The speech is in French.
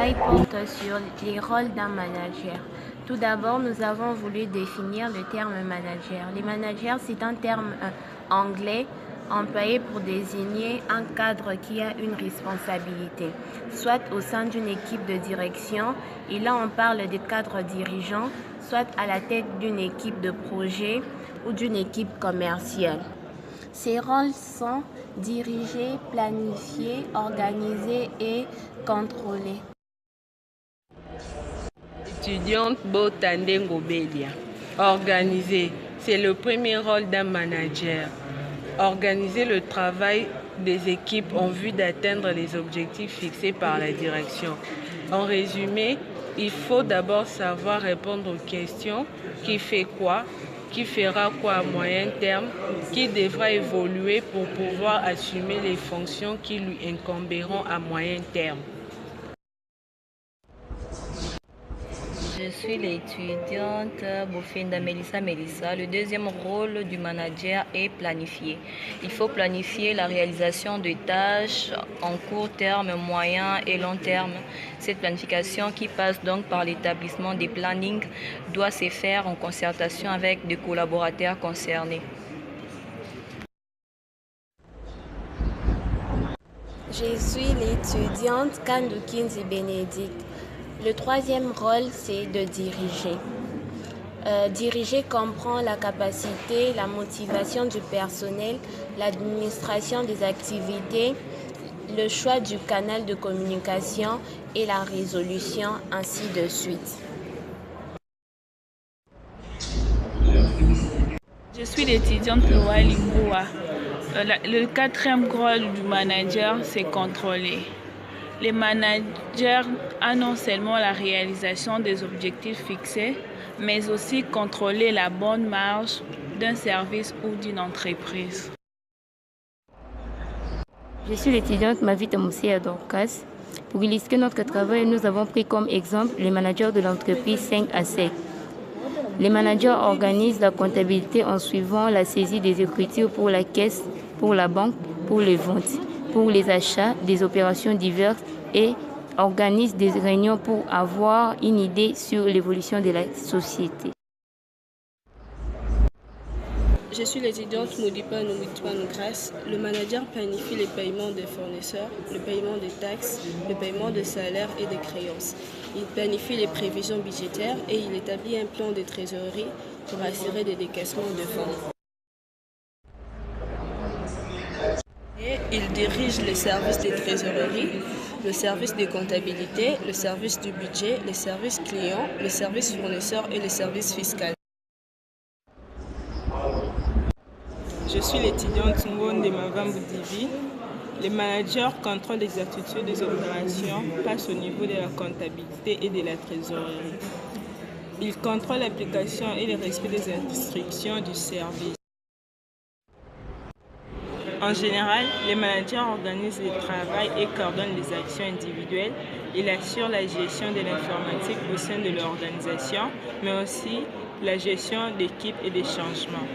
travail porte sur les rôles d'un manager. Tout d'abord, nous avons voulu définir le terme manager. Les managers, c'est un terme anglais employé pour désigner un cadre qui a une responsabilité, soit au sein d'une équipe de direction, et là on parle des cadres dirigeants, soit à la tête d'une équipe de projet ou d'une équipe commerciale. Ces rôles sont diriger, planifier, organiser et contrôler. Étudiante Botande Ngobelia. Organiser, c'est le premier rôle d'un manager. Organiser le travail des équipes en vue d'atteindre les objectifs fixés par la direction. En résumé, il faut d'abord savoir répondre aux questions: qui fait quoi, qui fera quoi à moyen terme, qui devra évoluer pour pouvoir assumer les fonctions qui lui incomberont à moyen terme. Je suis l'étudiante Bofinda Melissa. Le deuxième rôle du manager est planifier. Il faut planifier la réalisation de tâches en court terme, moyen et long terme. Cette planification, qui passe donc par l'établissement des plannings, doit se faire en concertation avec des collaborateurs concernés. Je suis l'étudiante Kandukinzi Bénédicte. Le troisième rôle, c'est de diriger. Diriger comprend la capacité, la motivation du personnel, l'administration des activités, le choix du canal de communication et la résolution, ainsi de suite. Je suis l'étudiante Loa Limboua. Le quatrième rôle du manager, c'est contrôler. Les managers ont non seulement la réalisation des objectifs fixés, mais aussi contrôler la bonne marge d'un service ou d'une entreprise. Je suis l'étudiante Mavita Moussia Dorcas. Pour illustrer notre travail, nous avons pris comme exemple les managers de l'entreprise 5 à 7. Les managers organisent la comptabilité en suivant la saisie des écritures pour la caisse, pour la banque, pour les ventes, pour les achats, des opérations diverses et organisent des réunions pour avoir une idée sur l'évolution de la société. Je suis l'étudiante Moudipa Noumitouane Grace. Le manager planifie les paiements des fournisseurs, le paiement des taxes, le paiement des salaires et des créances. Il planifie les prévisions budgétaires et il établit un plan de trésorerie pour assurer des décaissements de fonds. Et il dirige le service des trésoreries, le service de comptabilité, le service du budget, les services clients, le service fournisseur et le service fiscal. Je suis l'étudiante Ngonde Mavambu Divi. Les managers contrôlent l'exactitude des opérations, passent au niveau de la comptabilité et de la trésorerie. Ils contrôlent l'application et le respect des instructions du service. En général, les managers organisent le travail et coordonnent les actions individuelles. Ils assurent la gestion de l'informatique au sein de l'organisation, mais aussi la gestion d'équipe et des changements.